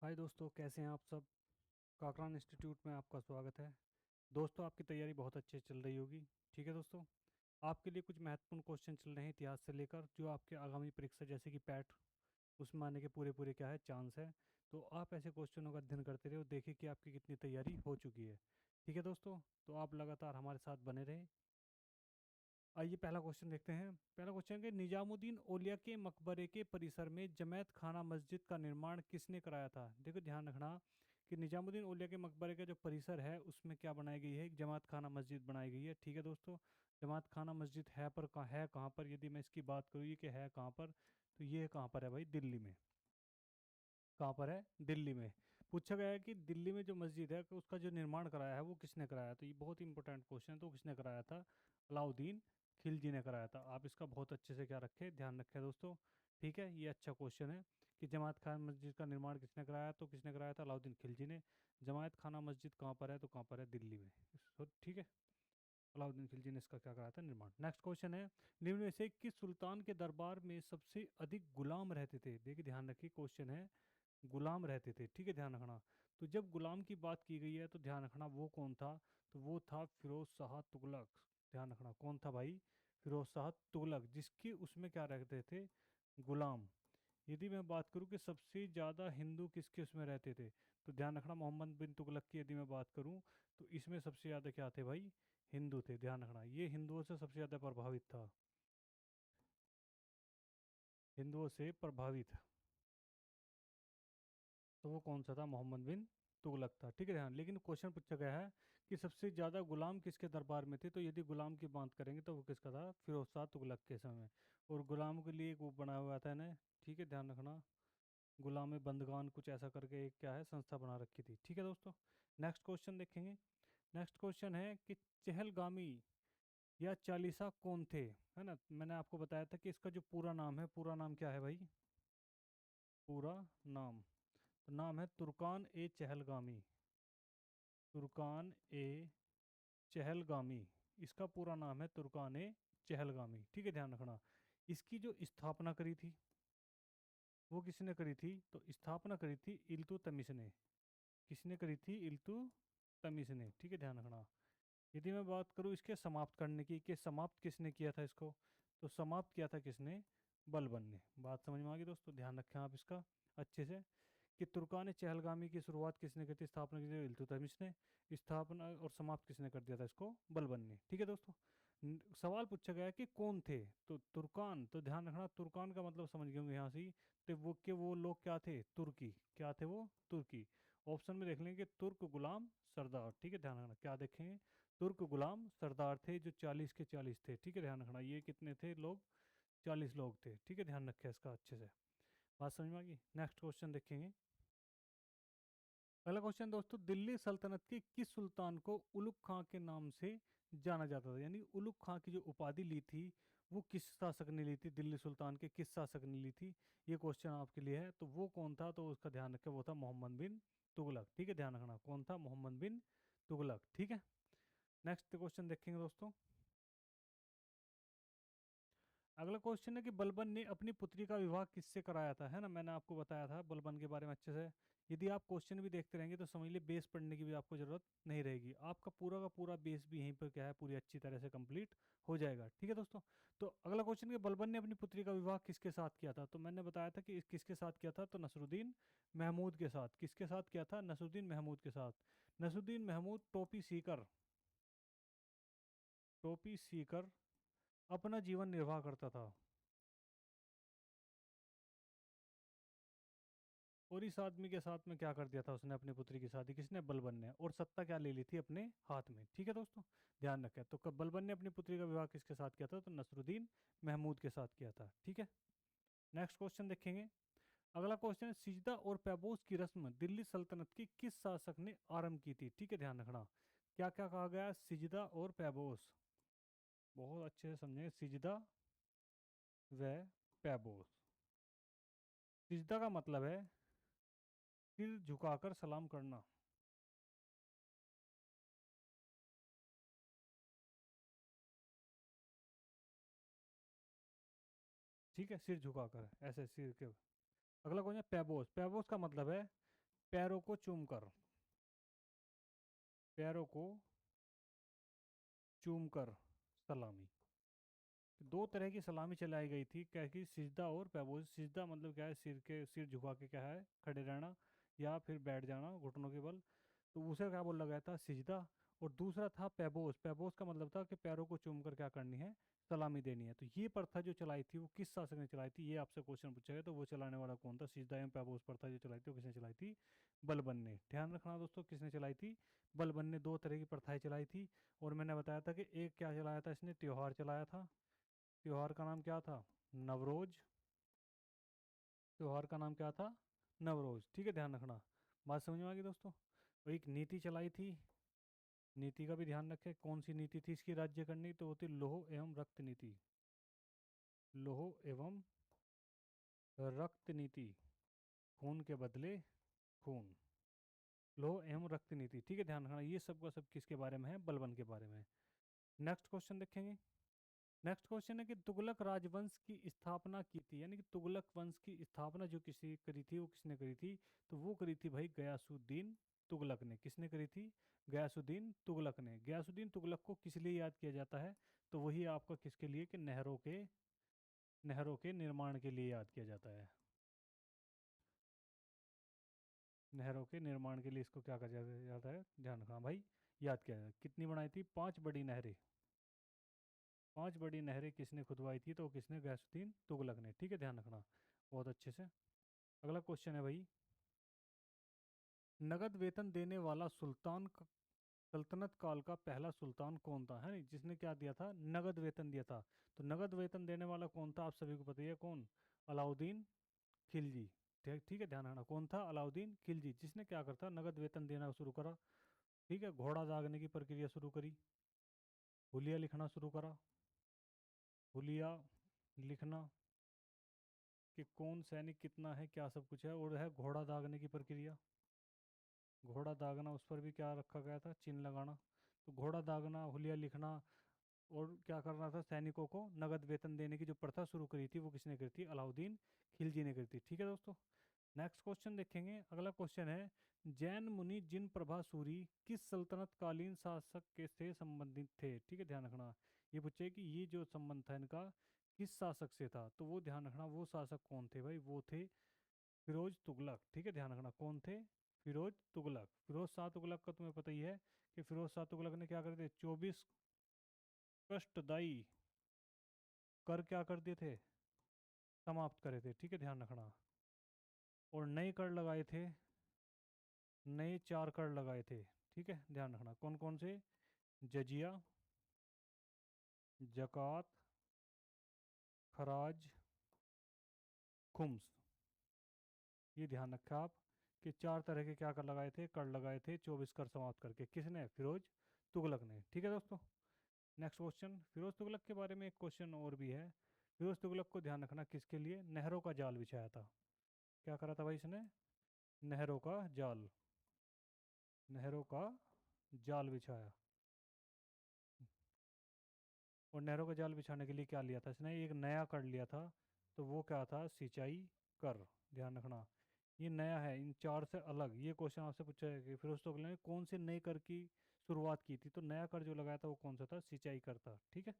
हाय दोस्तों, कैसे हैं आप सब। काकरान इंस्टीट्यूट में आपका स्वागत है। दोस्तों, आपकी तैयारी बहुत अच्छे से चल रही होगी। ठीक है दोस्तों, आपके लिए कुछ महत्वपूर्ण क्वेश्चन चल रहे हैं इतिहास से लेकर, जो आपके आगामी परीक्षा जैसे कि पैट, उसमें आने के पूरे पूरे क्या है चांस है। तो आप ऐसे क्वेश्चनों का अध्ययन करते रहे और देखिए कि आपकी कितनी तैयारी हो चुकी है। ठीक है दोस्तों, तो आप लगातार हमारे साथ बने रहें। आइए पहला क्वेश्चन देखते हैं। पहला क्वेश्चन है कि निजामुद्दीन औलिया के मकबरे के परिसर में जमैत खाना मस्जिद का निर्माण किसने कराया था। देखो ध्यान रखना कि निजामुद्दीन औलिया के मकबरे का जो परिसर है उसमें क्या बनाई गई है, एक जमात खाना मस्जिद बनाई गई है। ठीक है दोस्तों, जमात खाना मस्जिद है पर कहाँ है, कहाँ पर, यदि मैं इसकी बात करूँ ये कि है कहाँ पर, तो ये कहाँ पर है भाई, दिल्ली में। कहाँ पर है, दिल्ली में। पूछा गया है कि दिल्ली में जो मस्जिद है उसका जो निर्माण कराया है वो किसने कराया, तो ये बहुत ही इंपॉर्टेंट क्वेश्चन है। तो किसने कराया था, अलाउद्दीन खिलजी ने कराया था। आप इसका बहुत अच्छे से क्या रखें, ध्यान रखें दोस्तों। ठीक है, ये अच्छा क्वेश्चन है कि जमात खान मस्जिद का निर्माण किसने कराया, तो किसने कराया था, अलाउद्दीन खिलजी ने। जमात खाना मस्जिद कहाँ पर है, तो कहाँ पर है, दिल्ली में। ठीक है, अलाउद्दीन खिलजी ने इसका क्या कराया था, निर्माण। नेक्स्ट क्वेश्चन है, निम्न में से किस सुल्तान के दरबार में सबसे अधिक गुलाम रहते थे। देखिए ध्यान रखिए, क्वेश्चन है गुलाम रहते थे। ठीक है, ध्यान रखना। तो जब गुलाम की बात की गई है तो ध्यान रखना वो कौन था, तो वो था फिरोज शाह तुगलक। ध्यान रखना कौन था भाई, फिरोज शाह तुगलक, जिसके उसमें क्या रहते थे, गुलाम। यदि मैं बात करूं कि सबसे ज़्यादा हिंदू किसके उसमें रहते थे, तो ध्यान रखना मोहम्मद बिन तुगलक की यदि मैं बात करूं तो इसमें सबसे ज़्यादा क्या थे भाई, हिंदू थे। ध्यान रखना ये हिंदुओं से सबसे ज़्यादा प्रभावित था, हिंदुओं से प्रभावित। तो वो कौन सा था, मोहम्मद बिन तुगलक था। ठीक है ध्यान, लेकिन क्वेश्चन पूछा गया है कि सबसे ज्यादा गुलाम किसके दरबार में थे, तो यदि गुलाम की बात करेंगे तो वो किसका था, फिरोज शाह तुगलक के समय। और गुलामों के लिए एक वो बना हुआ था ना। ठीक है, ध्यान रखना, गुलाम बंदगान कुछ ऐसा करके एक क्या है संस्था बना रखी थी। ठीक है दोस्तों, नेक्स्ट क्वेश्चन देखेंगे। नेक्स्ट क्वेश्चन है कि चहलगामी या चालीसा कौन थे, है ना। मैंने आपको बताया था कि इसका जो पूरा नाम है, पूरा नाम क्या है भाई, पूरा नाम, तो नाम है तुर्कान ए चहलगामी। तुर्कान ए चहलगामी, इसका पूरा नाम है तुर्कान ए चहलगामी। ठीक है, ध्यान रखना। इसकी जो स्थापना करी थी वो किसने करी थी, तो स्थापना करी थी इल्तुतमिश ने। किसने करी थी, इल्तुतमिश ने। ठीक है, ध्यान रखना। यदि मैं बात करूँ इसके समाप्त करने की, कि समाप्त किसने किया था इसको, तो समाप्त किया था किसने, बलबन ने। बात समझ में आ गई दोस्तों, ध्यान रखें आप इसका अच्छे से, कि तुर्कान चहलगामी की शुरुआत किसने की थी, स्थापना की थी इल्तुतमिश ने, स्थापना और समाप्त किसने कर दिया था इसको, बलबन ने। ठीक है दोस्तों, सवाल पूछा गया कि कौन थे, तो तुर्कान, तो ध्यान रखना तुर्कान का मतलब समझ गए होंगे यहाँ से ही, तो वो के वो लोग क्या थे, तुर्की, क्या थे वो, तुर्की। ऑप्शन में देख लेंगे तुर्क गुलाम सरदार। ठीक है, ध्यान रखना, क्या देखेंगे, तुर्क गुलाम सरदार थे जो 40 के 40 थे। ठीक है, ध्यान रखना, ये कितने थे लोग, 40 लोग थे। ठीक है, ध्यान रखें इसका अच्छे से। बात समझ में आ गई, नेक्स्ट क्वेश्चन देखेंगे। अगला क्वेश्चन दोस्तों, दिल्ली सल्तनत के किस सुल्तान को उलुग खां के नाम से जाना जाता था, यानी उलुग खां की जो उपाधि ली थी वो किस शासक ने ली थी, दिल्ली सुल्तान के किस शासक ने ली थी। ये क्वेश्चन आपके लिए है, तो वो कौन था, तो उसका ध्यान रखें, वो था मोहम्मद बिन तुगलक। ठीक है, ध्यान रखना कौन था, मोहम्मद बिन तुगलक। ठीक है, नेक्स्ट क्वेश्चन देखेंगे दोस्तों। अगला क्वेश्चन है कि बलबन ने अपनी पुत्री का विवाह किससे कराया था, है ना। मैंने आपको बताया था बलबन के बारे में अच्छे से। यदि आप क्वेश्चन भी देखते रहेंगे तो समझ लिए बेस पढ़ने की भी आपको जरूरत नहीं रहेगी, आपका पूरा का पूरा बेस भी यहीं पर क्या है, पूरी अच्छी तरह से कंप्लीट हो जाएगा। ठीक है दोस्तों, तो अगला क्वेश्चन कि बलबन ने अपनी पुत्री का विवाह किसके साथ किया था, तो मैंने बताया था कि किसके साथ किया था, तो नसरुद्दीन महमूद के साथ। किसके साथ किया था, नसरुद्दीन महमूद के साथ। नसरुद्दीन महमूद टोपी सीकर, टोपी सीकर अपना जीवन निर्वाह करता था। और इस आदमी के साथ में क्या कर दिया था उसने, अपनी पुत्री की शादी किसने, बलबन ने, और सत्ता क्या ले ली थी अपने हाथ में। ठीक है दोस्तों, ध्यान रखें। तो कब बलबन ने अपनी पुत्री का विवाह किसके साथ किया था, तो नसरुद्दीन महमूद के साथ किया था। ठीक है, नेक्स्ट क्वेश्चन देखेंगे। अगला क्वेश्चन है, सिजदा और पैबोस की रस्म दिल्ली सल्तनत की किस शासक ने आरंभ की थी। ठीक है, ध्यान रखना, क्या क्या कहा गया, सिजदा और पैबोस, बहुत अच्छे से समझेंगे, सिजदा व पैबोस। सिजदा का मतलब है सिर झुकाकर सलाम करना। ठीक है, सिर झुकाकर ऐसे सिर के। अगला क्वेश्चन, पैबोस, पैबोस का मतलब है पैरों को चूमकर, पैरों को चूमकर सलामी। दो तरह की सलामी चलाई गई थी, क्या कि सिजदा और पैबोज। सिजदा मतलब क्या है, सिर झुका के क्या है, खड़े रहना या फिर बैठ जाना घुटनों के बल, तो उसे क्या बोला गया था, सिजदा। और दूसरा था पैबोज। पैबोज का मतलब था कि पैरों को चूम कर क्या करनी है, सलामी देनी है। तो ये प्रथा जो चलाई थी वो किस शासक ने चलाई थी, ये आपसे क्वेश्चन पूछा गया। तो वो चलाने वाला कौन था, सिजदा एवं पैबोज प्रथा जो चलाई थी वो किसने चलाई थी, बलबन ने। ध्यान रखना दोस्तों, किसने चलाई थी, बलबन ने। दो तरह की प्रथाएं चलाई थी। और मैंने बताया था कि एक क्या चलाया था इसने, त्योहार चलाया था। त्योहार का नाम क्या था, नवरोज। त्योहार का नाम क्या था, नवरोज। ठीक है, ध्यान रखना। बात समझ में आ गई दोस्तों। और एक नीति चलाई थी, नीति का भी ध्यान रखें। कौन सी नीति थी इसकी राज्य करनी, तो होती लोह एवं रक्त नीति। लोह एवं रक्त नीति, खून के बदले खून। लोह एवं रक्त नीति, ठीक है, ध्यान रखना। ये सब का सब किसके बारे में है, बलबन के बारे में। नेक्स्ट क्वेश्चन देखेंगे। नेक्स्ट क्वेश्चन है कि तुगलक राजवंश की स्थापना की थी, यानी कि तुगलक वंश की स्थापना जो किसी करी थी, वो किसने करी थी, तो वो करी थी भाई गयासुद्दीन तुगलक ने। किसने करी थी, गयासुद्दीन तुगलक ने। गयासुद्दीन तुगलक को किस लिए याद किया जाता है, तो वही आपका किसके लिए, कि नहरों के निर्माण के लिए याद किया जाता है। नहरों के निर्माण के लिए इसको क्या कहा जाता है, ध्यान रखना भाई, याद किया जाता है। कितनी बनाई थी, 5 बड़ी नहरें। 5 बड़ी नहरें किसने खुदवाई थी, तो किसने, गयासुद्दीन तुगलक ने। ठीक है, ध्यान रखना बहुत अच्छे से। अगला क्वेश्चन है भाई, नगद वेतन देने वाला सुल्तान सल्तनत काल का पहला सुल्तान कौन था, है नहीं, जिसने क्या दिया था, नगद वेतन दिया था। तो नगद वेतन देने वाला कौन था, आप सभी को पता ही है कौन, अलाउद्दीन खिलजी। ठीक ठीक है, ध्यान रखना, कौन था, अलाउद्दीन खिलजी, जिसने क्या करता, नगद वेतन देना शुरू करा। ठीक है, घोड़ा दागने की प्रक्रिया शुरू करी, हुलिया लिखना शुरू करा। हुलिया लिखना कि कौन सैनिक कितना है, क्या सब कुछ है, और है घोड़ा दागने की प्रक्रिया। घोड़ा दागना, उस पर भी क्या रखा गया था, चिन्ह लगाना। तो घोड़ा दागना, हुलिया लिखना, और क्या करना था, सैनिकों को नगद वेतन देने की जो प्रथा शुरू करी थी वो किसने करी थी, अलाउद्दीन खिलजी ने करी थी। ठीक है दोस्तों, नेक्स्ट क्वेश्चन देखेंगे। अगला क्वेश्चन है, जैन मुनि जिन प्रभासूरी किस सल्तनत कालीन शासक के से संबंधित थे। ठीक है, ध्यान रखना, ये पूछे कि ये जो संबंध था इनका किस शासक से था, तो वो ध्यान रखना, वो शासक कौन थे भाई, वो थे फिरोज तुगलक। ठीक है, ध्यान रखना, कौन थे, फिरोज तुगलक। फिरोज शाह तुगलक का तुम्हें पता ही है कि फिरोज शाह तुगलक ने क्या कर दिए, 24 कष्टदायी कर क्या कर दिए थे, समाप्त करे थे। ठीक है, ध्यान रखना। और नए कर लगाए थे, नए 4 कर लगाए थे। ठीक है, ध्यान रखना, कौन कौन से, जजिया, जक़ात, खराज, खुम्स। ये ध्यान रखा आप कि 4 तरह के क्या कर लगाए थे, कर लगाए थे, 24 कर समाप्त करके। किसने, फिरोज तुगलक ने। ठीक है दोस्तों, नेक्स्ट क्वेश्चन, फिरोज तुगलक के बारे में एक क्वेश्चन और भी है। फिरोज तुगलक को ध्यान रखना किसके लिए, नहरों का जाल बिछाया था। क्या करा था भाई इसने, नहरों का जाल, नहरों का जाल बिछाया। और नहरों का जाल बिछाने के लिए क्या लिया था इसने, एक नया कर लिया था। तो वो क्या था, सिंचाई कर। ध्यान रखना, ये नया है, इन 4 से अलग। ये क्वेश्चन आपसे पूछा है कि फिरोज तुगलक ने कौन से नए कर की शुरुआत की थी, तो नया कर जो लगाया था वो कौन सा था, सिंचाई कर था। ठीक है,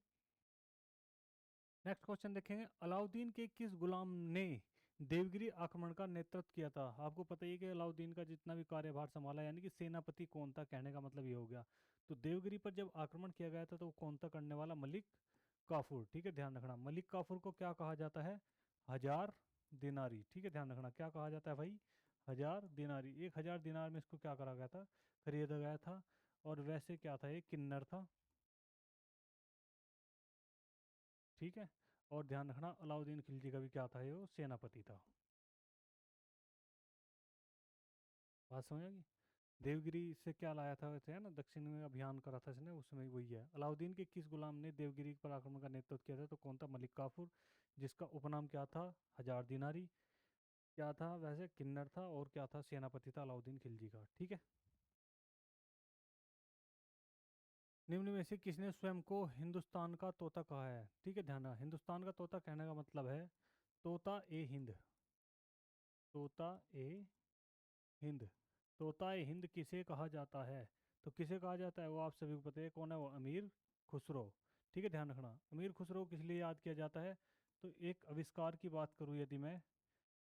नेक्स्ट क्वेश्चन देखेंगे, अलाउद्दीन के किस गुलाम ने देवगिरी आक्रमण का नेतृत्व किया था। आपको पता ही है कि अलाउद्दीन का जितना भी कार्यभार संभाला, यानी कि सेनापति कौन था, कहने का मतलब ये हो गया। तो देवगिरी पर जब आक्रमण किया गया था तो वो कौन था करने वाला, मलिक काफूर। ठीक है, ध्यान रखना, मलिक काफूर को क्या कहा जाता है, 1000 दिनारी। ठीक है, ध्यान रखना, क्या कहा जाता है भाई, 1000 दिनारी। 1000 दिनार में इसको क्या करा गया था, खरीदा गया था। और वैसे क्या था, ये किन्नर था। ठीक है, और ध्यान रखना, अलाउद्दीन खिलजी का भी क्या था, ये वो सेनापति था। बात समझ आ गई। देवगिरी से क्या लाया था वैसे, है ना, दक्षिण में अभियान करा था इसने, उसमें वही है। अलाउद्दीन के किस गुलाम ने देवगिरी पर आक्रमण का नेतृत्व किया था, तो कौन था, मलिक काफूर, जिसका उपनाम क्या था, 1000 दिनारी। क्या था वैसे, किन्नर था, और क्या था, सेनापति था अलाउद्दीन खिलजी का। ठीक है, निम्न में से किसने स्वयं को हिंदुस्तान का तोता कहा है। ठीक है, ध्यान रखना, हिंदुस्तान का तोता कहने का मतलब है तोता ए हिंद, तोता ए हिंद। तोताए हिंद किसे कहा जाता है? तो किसे कहा जाता है वो आप सभी को पता है, कौन है वो? अमीर खुसरो। ठीक है, ध्यान रखना। अमीर खुसरो किस लिए याद किया जाता है? तो एक आविष्कार की बात करूँ यदि मैं,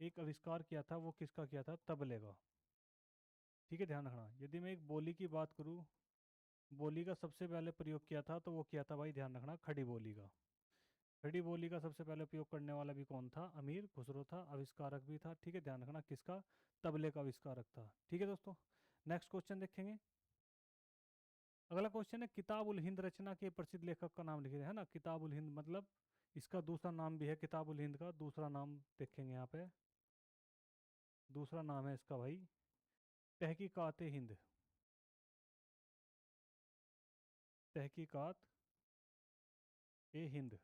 एक आविष्कार किया था, वो किसका किया था? तबले का। ठीक है, ध्यान रखना। यदि मैं एक बोली की बात करूँ, बोली का सबसे पहले प्रयोग किया था तो वो किया था भाई, ध्यान रखना, खड़ी बोली का। खड़ी बोली का सबसे पहले उपयोग करने वाला भी कौन था? अमीर खुसरो था। आविष्कारक भी था। ठीक है, ध्यान रखना, किसका? तबले का आविष्कारक था। ठीक है दोस्तों, नेक्स्ट क्वेश्चन देखेंगे। अगला क्वेश्चन है, किताब उल हिंद रचना के प्रसिद्ध लेखक का नाम लिखिए, है ना। किताब उल हिंद मतलब इसका दूसरा नाम भी है, किताब उल हिंद का दूसरा नाम देखेंगे यहाँ पे। दूसरा नाम है इसका भाई तहकीकात हिंद। तहकीकात ए हिंद।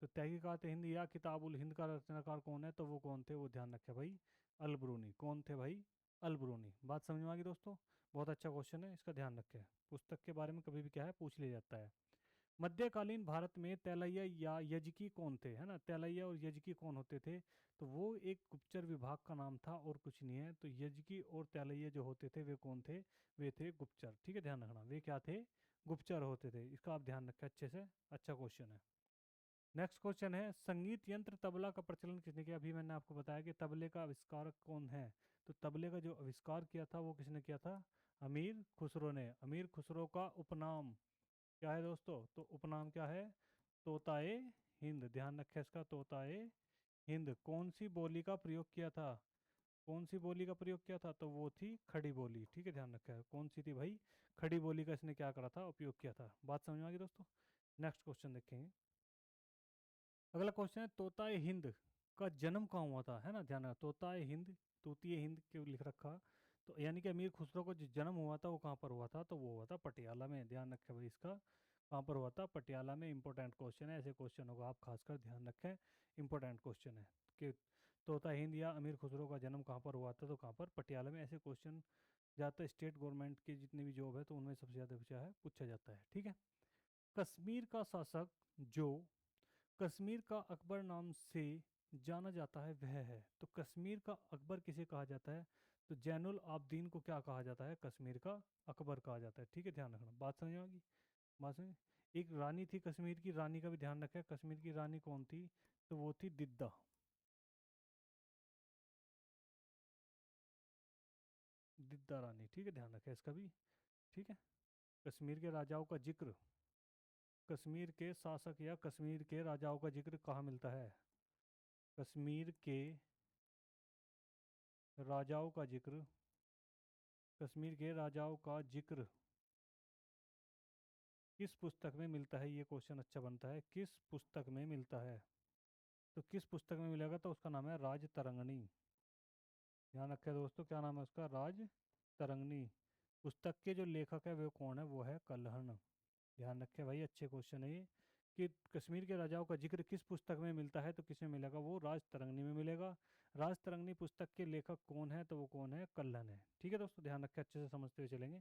तो तहकीकात हिंद या किताब उल हिंद का रचनाकार कौन है? तो वो कौन थे? वो ध्यान रखे भाई, अलबरूनी। कौन थे भाई? अलबरूनी। बात समझ में आ गई दोस्तों? बहुत अच्छा क्वेश्चन है, इसका ध्यान रखें। पुस्तक के बारे में कभी भी क्या है, पूछ लिया जाता है। मध्यकालीन भारत में तेलैया या यजकी कौन थे, है ना। तेलैया और यजकी कौन होते थे? तो वो एक गुप्तचर विभाग का नाम था और कुछ नहीं है। तो यजकी और तेलैया जो होते थे वे कौन थे? वे थे गुप्तचर। ठीक है, ध्यान रखना, वे क्या थे? गुप्तचर होते थे। इसका आप ध्यान रखें अच्छे से, अच्छा क्वेश्चन है। नेक्स्ट क्वेश्चन है, संगीत यंत्र तबला का प्रचलन किसने किया? अभी मैंने आपको बताया कि तबले का आविष्कारक कौन है। तो तबले का जो आविष्कार किया था वो किसने किया था? अमीर खुसरो ने। अमीर खुसरो का उपनाम क्या है दोस्तों? तो उपनाम क्या है? तोताए हिंद। ध्यान रखें इसका, तोताए हिंद। कौन सी बोली का प्रयोग किया था? कौन सी बोली का प्रयोग किया था? तो वो थी खड़ी बोली। ठीक है, ध्यान रखें, कौन सी थी भाई? खड़ी बोली का इसने क्या करा था? उपयोग किया था। बात समझ में आ गई दोस्तों? नेक्स्ट क्वेश्चन देखेंगे। अगला क्वेश्चन है, तोताए हिंद का जन्म कहाँ हुआ था, है ना। ध्यान रखना, तोताए हिंद, तूतिए हिंद क्यों लिख रखा? तो यानी कि अमीर खुसरो को जो जन्म हुआ था वो कहाँ पर हुआ था? तो वो हुआ था पटियाला में। ध्यान रखें भाई इसका, कहाँ पर हुआ था? पटियाला में। इंपॉर्टेंट क्वेश्चन है, ऐसे क्वेश्चनों का आप खासकर ध्यान रखें। इंपॉर्टेंट क्वेश्चन है कि तोता हिंद या अमीर खुसरो का जन्म कहाँ पर हुआ था? तो कहाँ पर? पटियाला में। ऐसे क्वेश्चन ज़्यादातर स्टेट गवर्नमेंट की जितनी भी जॉब है तो उनमें सबसे ज़्यादा पूछा जाता है। ठीक है। कश्मीर का शासक जो कश्मीर का अकबर नाम से जाना जाता है वह है। तो कश्मीर का अकबर किसे कहा जाता है? तो जैनुल आबदीन को क्या कहा जाता है? कश्मीर का अकबर कहा जाता है। ठीक है, ध्यान रखना। बात समझ में आ गई? बात समझ। एक रानी थी कश्मीर की, रानी का भी ध्यान रखें। कश्मीर की रानी कौन थी? तो वो थी दिद्दा। दिद्दा रानी। ठीक है, ध्यान रखें इसका भी। ठीक है। कश्मीर के राजाओं का जिक्र, कश्मीर के शासक या कश्मीर के राजाओं का जिक्र कहाँ मिलता है? कश्मीर के राजाओं का जिक्र, कश्मीर के राजाओं का जिक्र किस पुस्तक में मिलता है? ये क्वेश्चन अच्छा बनता है, किस पुस्तक में मिलता है? तो किस पुस्तक में मिलेगा? तो उसका नाम है राज तरंगणी। ध्यान रखें दोस्तों, क्या नाम है उसका? राज तरंगणी। पुस्तक के जो लेखक है वो कौन है? वो है कल्हण। ध्यान रखें भाई, अच्छे क्वेश्चन है ये, कि कश्मीर के राजाओं का जिक्र किस पुस्तक में मिलता है? तो किसमें मिलेगा? वो राज तरंगनी में मिलेगा। राज तरंगनी पुस्तक के लेखक कौन है? तो वो कौन है? कल्हण है। ठीक है दोस्तों, ध्यान रखें, अच्छे से समझते हुए चलेंगे।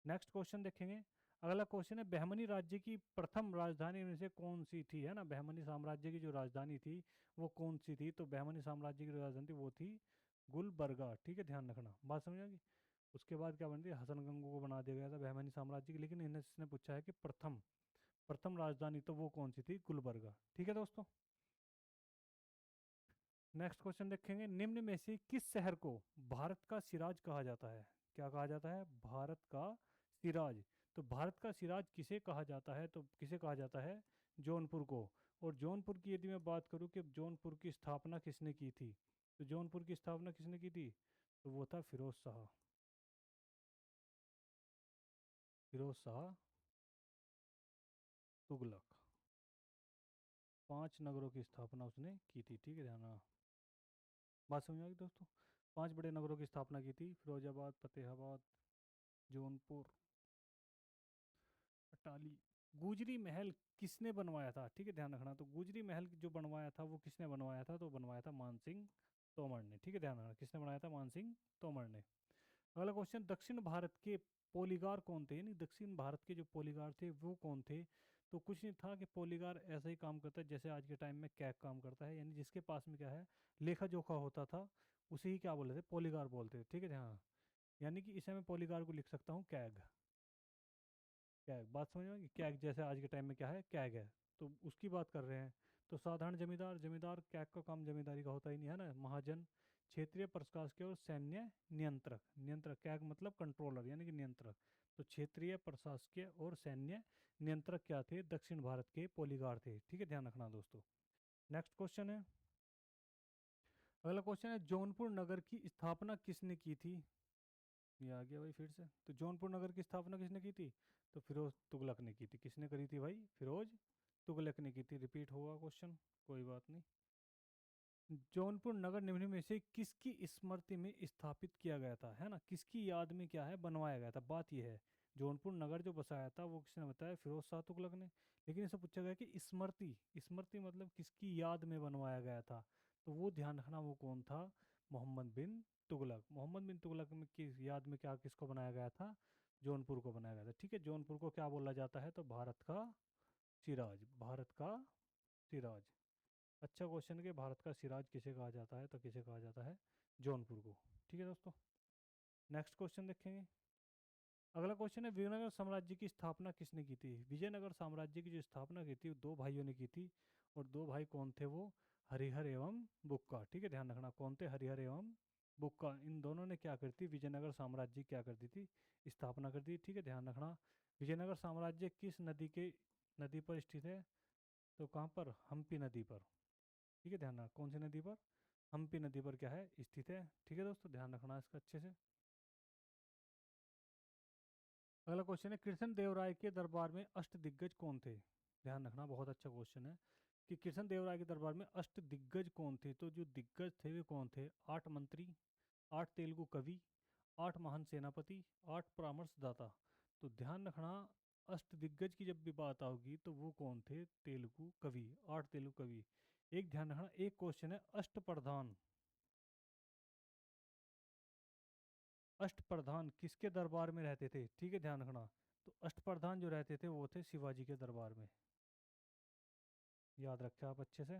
नेक्स्ट क्वेश्चन देखेंगे। अगला क्वेश्चन है, बहमनी राज्य की प्रथम राजधानी इनमें से कौन सी थी, है ना। बहमनी साम्राज्य की जो राजधानी थी वो कौन सी थी? तो बहमनी साम्राज्य की जो राजधानी थी वो थी गुलबर्गा। ठीक है, ध्यान रखना। बात समझ आ गई? उसके बाद क्या बन रही है? हसन गंगू को बना दिया गया था बहमनी साम्राज्य की, लेकिन इन्हें इसने पूछा है कि प्रथम प्रथम राजधानी, तो वो कौन सी थी? गुलबर्गा। ठीक है दोस्तों, नेक्स्ट क्वेश्चन देखेंगे। निम्न में से किस शहर को भारत का सिराज कहा जाता है? क्या कहा जाता है? भारत का सिराज। तो भारत का सिराज किसे कहा जाता है? तो किसे कहा जाता है? जौनपुर को। और जौनपुर की यदि मैं बात करूं कि जौनपुर की स्थापना किसने की थी, तो जौनपुर की स्थापना किसने की थी? तो वो था फिरोज शाह। फिरोज शाह तुगलक। 5 नगरों की स्थापना उसने की थी। ठीक है, ध्यान रखना। बात समझ आ गई दोस्तों? 5 बड़े नगरों की स्थापना की थी, फिरोजाबाद, फतेहाबाद, जौनपुर, अटाली। गुजरी महल किसने बनवाया था? ठीक है, ध्यान रखना। तो गुजरी महल जो बनवाया था वो किसने बनवाया था? तो बनवाया था मानसिंह तोमर ने। ठीक है, ध्यान रखना, किसने बनाया था? मानसिंह तोमर ने। अगला क्वेश्चन, दक्षिण भारत के पोलीगार कौन थे? यानी दक्षिण भारत के जो पोलीगार थे वो कौन थे? तो कुछ नहीं था कि पोलीगार ऐसा ही काम करता है जैसे आज के टाइम में कैग काम करता है, यानी जिसके पास में क्या है, लेखा जोखा होता था, उसे ही क्या बोलते थे, पॉलीगार बोलते थे, ठीक है हाँ। यानी कि इसे मैं पॉलीगार को लिख सकता हूँ कैग। कैग, बात समझ में आ गई? कैग जैसे आज के टाइम में क्या है, कैग है। तो उसकी बात कर रहे हैं। तो साधारण जमींदार, जमींदार कैग का काम जमींदारी का होता ही नहीं है ना। महाजन, क्षेत्रीय प्रशासकीय और सैन्य नियंत्रक। नियंत्रक, कैग मतलब कंट्रोलर यानी कि नियंत्रक। तो क्षेत्रीय प्रशासकीय और सैन्य नियंत्रक क्या थे, दक्षिण भारत के पॉलीगार थे, ठीक है, ध्यान रखना दोस्तों। नेक्स्ट क्वेश्चन है, अगला क्वेश्चन है, जौनपुर नगर की स्थापना किसने की थी? ये आ गया भाई फिर से। तो जौनपुर नगर की स्थापना किसने की थी? तो फिरोज तुगलक ने की थी। किसने करी थी भाई? फिरोज तुगलक ने की थी। रिपीट होगा क्वेश्चन, कोई बात नहीं। जौनपुर नगर निम्न में से किसकी स्मृति में स्थापित किया गया था, है ना, किसकी याद में क्या है, बनवाया गया था। बात यह है, जौनपुर नगर जो बसाया था वो किसने बताया? फिरोज शाह तुगलक ने। लेकिन इसे पूछा गया कि स्मृति, स्मृति मतलब किसकी याद में बनवाया गया था। तो वो ध्यान रखना, वो कौन था? मोहम्मद बिन तुगलक। मोहम्मद बिन तुगलक में की याद में क्या, किसको बनाया गया था? जौनपुर को बनाया गया था, ठीक है। जौनपुर को क्या बोला जाता है? तो भारत का सिराज, भारत का सिराज। अच्छा क्वेश्चन, के भारत का सिराज किसे कहा जाता है? तो किसे कहा जाता है? जौनपुर को, ठीक है दोस्तों। नेक्स्ट क्वेश्चन देखेंगे। अगला क्वेश्चन है, विजयनगर साम्राज्य की स्थापना किसने की थी? विजयनगर साम्राज्य की जो स्थापना की थी वो दो भाइयों ने की थी। और दो भाई कौन थे वो? हरिहर एवं बुक्का, ठीक है, ध्यान रखना कौन थे? हरिहर एवं बुक्का। इन दोनों ने क्या करती, विजयनगर साम्राज्य की क्या कर दी थी? स्थापना कर दी, ठीक है, ध्यान रखना। विजयनगर साम्राज्य किस नदी के, नदी पर स्थित है? तो कहाँ पर? हम्पी नदी पर, ठीक है, ध्यान रखना कौन सी नदी पर? हम्पी नदी पर क्या है, स्थित है, ठीक है दोस्तों, ध्यान रखना इसका अच्छे से। अगला क्वेश्चन है, कृष्ण देव राय के दरबार में अष्ट दिग्गज कौन थे? ध्यान रखना, बहुत अच्छा क्वेश्चन है कि कृष्ण देव राय के दरबार में अष्ट दिग्गज कौन थे। तो जो दिग्गज थे वे कौन थे? आठ मंत्री, आठ तेलुगु कवि, आठ महान सेनापति, आठ परामर्शदाता। तो ध्यान रखना, अष्ट दिग्गज की जब भी बात आओगी तो वो कौन थे? तेलुगु कवि, आठ तेलुगु कवि। एक ध्यान रखना, एक क्वेश्चन है, अष्टप्रधान, अष्टप्रधान किसके दरबार में रहते थे? ठीक है, ध्यान रखना। तो अष्टप्रधान जो रहते थे वो थे शिवाजी के दरबार में। याद रखें आप अच्छे से,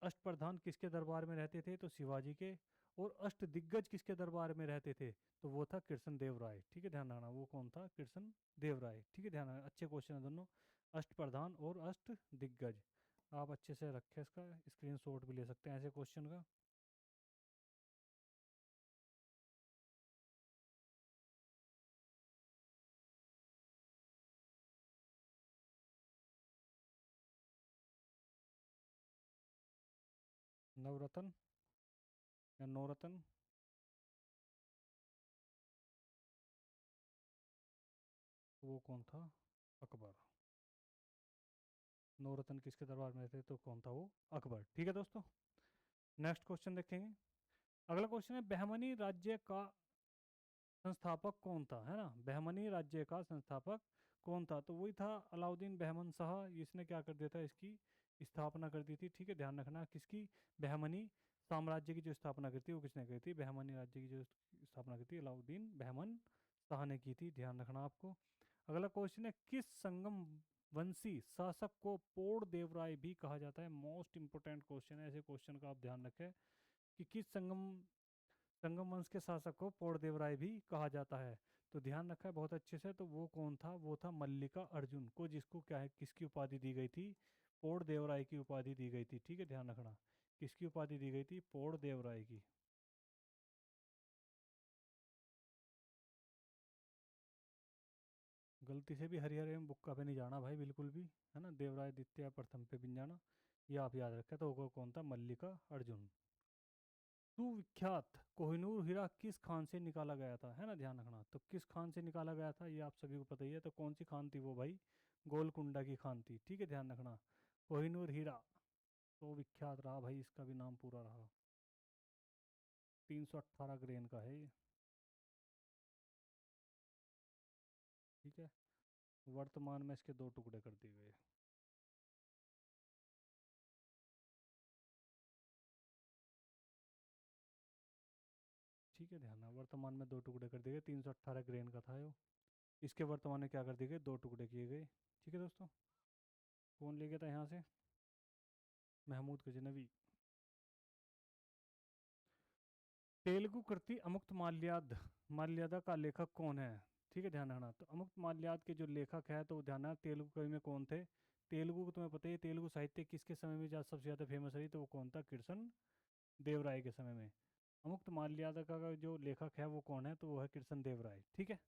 अष्टप्रधान किसके दरबार में रहते थे? तो शिवाजी के। और अष्ट दिग्गज किसके दरबार में रहते थे? तो वो था कृष्ण देव राय, ठीक है, ध्यान रखना वो कौन था? कृष्ण देव राय, ठीक है, ध्यान रखना, अच्छे क्वेश्चन है दोनों, अष्टप्रधान और अष्ट दिग्गज। आप अच्छे से रखें, इसका स्क्रीनशॉट भी ले सकते हैं ऐसे क्वेश्चन का। नवरत्न या नौरत्न? वो कौन था? अकबर। नौरत्न किसके दरबार में थे? तो कौन था वो? अकबर, ठीक है दोस्तों। नेक्स्ट क्वेश्चन देखेंगे। अगला क्वेश्चन है, बहमनी राज्य का संस्थापक कौन था, है ना, बहमनी राज्य का संस्थापक कौन था? तो वही था अलाउद्दीन बहमन शाह। इसने क्या कर दिया था, इसकी स्थापना कर दी थी, ठीक है, ध्यान रखना किसकी? बहमनी साम्राज्य की जो स्थापना की थी वो किसने की थी? बहमनी राज्य की जो स्थापना की थी अलाउद्दीन बहमन शाह ने की थी, ध्यान रखना आपको। अगला क्वेश्चन है, किस संगम वंशी शासक को पोड़ देवराय भी कहा जाता है? मोस्ट इंपोर्टेंट क्वेश्चन है, ऐसे क्वेश्चन का आप ध्यान रखें कि किस संगम वंश के शासक को पोड़ देवराय भी कहा जाता है। तो ध्यान रखा है बहुत अच्छे से, तो वो कौन था? वो था मल्लिका अर्जुन को, जिसको क्या है, किसकी उपाधि दी गई थी? पोड़ देवराय की उपाधि दी गई थी, ठीक है, ध्यान रखना किसकी उपाधि दी गई थी? पोड़ देवराय की। गलती से भी हरिहर एवं बुक्का पे नहीं जाना भाई, बिल्कुल भी, है ना, देवराय द्वितीय प्रथम पे भी नहीं जाना। ये आप याद रखें, तो वो कौन था? मल्लिका अर्जुन। सुविख्यात कोहिनूर हीरा किस खान से निकाला गया था, है ना, ध्यान रखना। तो किस खान से निकाला गया था ये आप सभी को पता ही है। तो कौन सी खान थी वो भाई? गोलकुंडा की खान थी, ठीक है, ध्यान रखना। कोहिनूर हीरा तो विख्यात रहा भाई, इसका भी नाम पूरा रहा। 318 ग्रेन का है ये, ठीक है। वर्तमान में इसके दो टुकड़े कर दिए गए। ठीक है, ध्यान रखना वर्तमान में दो टुकड़े कर दिए गए, 318 ग्रेन का था यो। इसके वर्तमान में क्या कर दिए गए? दो टुकड़े किए गए, ठीक है दोस्तों। कौन ले गया था यहाँ से? महमूद गजनवी। तेलुगु कृति अमुक्त माल्यादा का लेखक कौन है? ठीक है, ध्यान रखना। तो अमुक्त माल्याद के जो लेखक है, तो ध्यान रखना तेलुगु कवि में कौन थे। तेलुगु को तुम्हें पता ही है, तेलुगु साहित्य किसके समय में सबसे ज़्यादा फेमस रही, तो वो कौन था? कृष्ण देवराय के समय में। अमुक्त माल्यादा का जो लेखक है वो कौन है? तो वो है कृष्ण देवराय। ठीक है,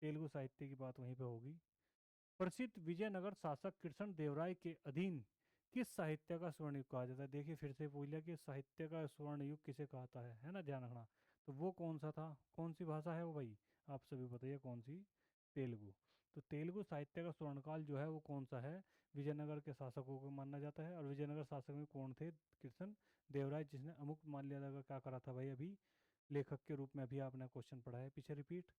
तेलुगु साहित्य की बात वहीं पे होगी। प्रसिद्ध विजयनगर शासक कृष्ण देवराय के अधीन किस साहित्य का स्वर्ण युग कहा जाता है? देखिए फिर से पूछ लिया कि साहित्य का स्वर्ण युग किसे कहता है ना, ध्यान रखना। तो वो कौन सा था, कौन सी भाषा है वो भाई? आप सभी बताइए कौन सी? तेलुगु। तो तेलुगु साहित्य का स्वर्णकाल जो है वो कौन सा है? विजयनगर के शासकों को माना जाता है। और विजयनगर शासक में कौन थे? कृष्ण देवराय, जिसने अमुक माल्यादा का क्या करा था भाई? अभी लेखक के रूप में अभी आपने क्वेश्चन पढ़ा है पीछे रिपीट।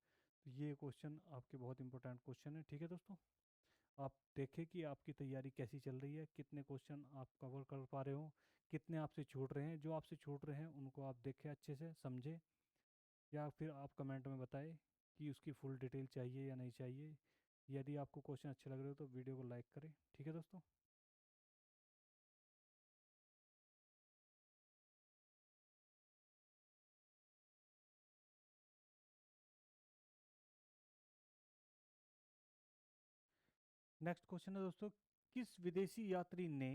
तो ये क्वेश्चन आपके बहुत इंपॉर्टेंट क्वेश्चन है। ठीक है दोस्तों, आप देखें कि आपकी तैयारी कैसी चल रही है, कितने क्वेश्चन आप कवर कर पा रहे हो, कितने आपसे छूट रहे हैं। जो आपसे छूट रहे हैं उनको आप देखें, अच्छे से समझें, या फिर आप कमेंट में बताएं कि उसकी फुल डिटेल चाहिए या नहीं चाहिए। यदि आपको क्वेश्चन अच्छे लग रहे हो तो वीडियो को लाइक करें। ठीक है दोस्तों। नेक्स्ट क्वेश्चन है दोस्तों, किस विदेशी यात्री ने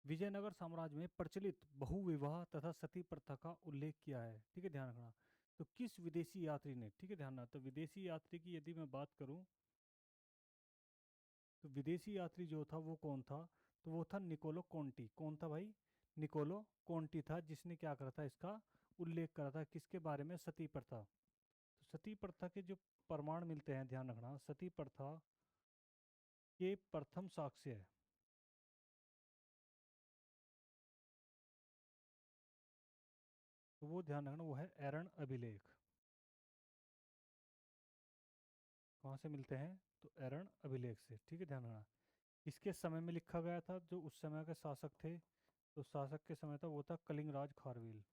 विजयनगर साम्राज्य में प्रचलित बहुविवाह तथा सती प्रथा का उल्लेख किया है? ठीक है, ध्यान रखना। तो किस विदेशी यात्री ने, ठीक है ध्यान रखना। तो विदेशी यात्री की यदि मैं बात करूं, तो विदेशी यात्री जो था वो कौन था? तो वो था निकोलो कोंटी। कौन था भाई? निकोलो कोंटी था, जिसने क्या करा था? इसका उल्लेख करा था। किसके बारे में? सती प्रथा। तो सती प्रथा के जो प्रमाण मिलते हैं, ध्यान रखना, सती प्रथा के प्रथम साक्ष्य है, तो वो ध्यान रखना, वो है एरन अभिलेख। कहाँ से मिलते हैं? तो एरन अभिलेख से। ठीक है, ध्यान रखना। किसके समय में लिखा गया था? जो उस समय के शासक थे, तो शासक के समय था वो था कलिंग राज खारवेल।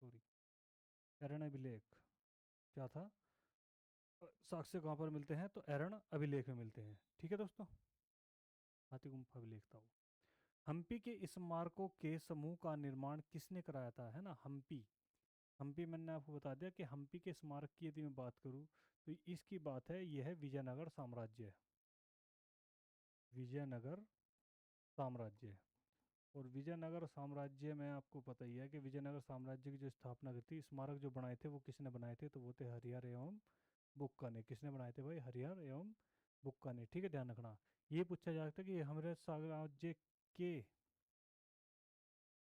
सॉरी, एरन अभिलेख क्या था? साक्ष्य कहाँ पर मिलते हैं? तो एरन अभिलेख में मिलते हैं। ठीक है दोस्तों, हाथी गुम्फा अभिलेख था वो। हम्पी के स्मारकों के समूह का निर्माण किसने कराया था? है ना, हम्पी। हम्पी मैंने आपको बता दिया कि हम्पी के स्मारक की यदि मैं बात करूँ, तो इसकी बात है, यह है विजयनगर साम्राज्य। विजयनगर साम्राज्य। और विजयनगर साम्राज्य में आपको पता ही है कि विजयनगर साम्राज्य की जो स्थापना की थी, स्मारक जो बनाए थे वो किसने बनाए थे? तो वो थे हरिहर एवं बुक्का ने। किसने बनाए थे भाई? हरिहर एवं बुक्का ने। ठीक है, ध्यान रखना। ये पूछा जा सकता है कि हमारे साम्राज्य के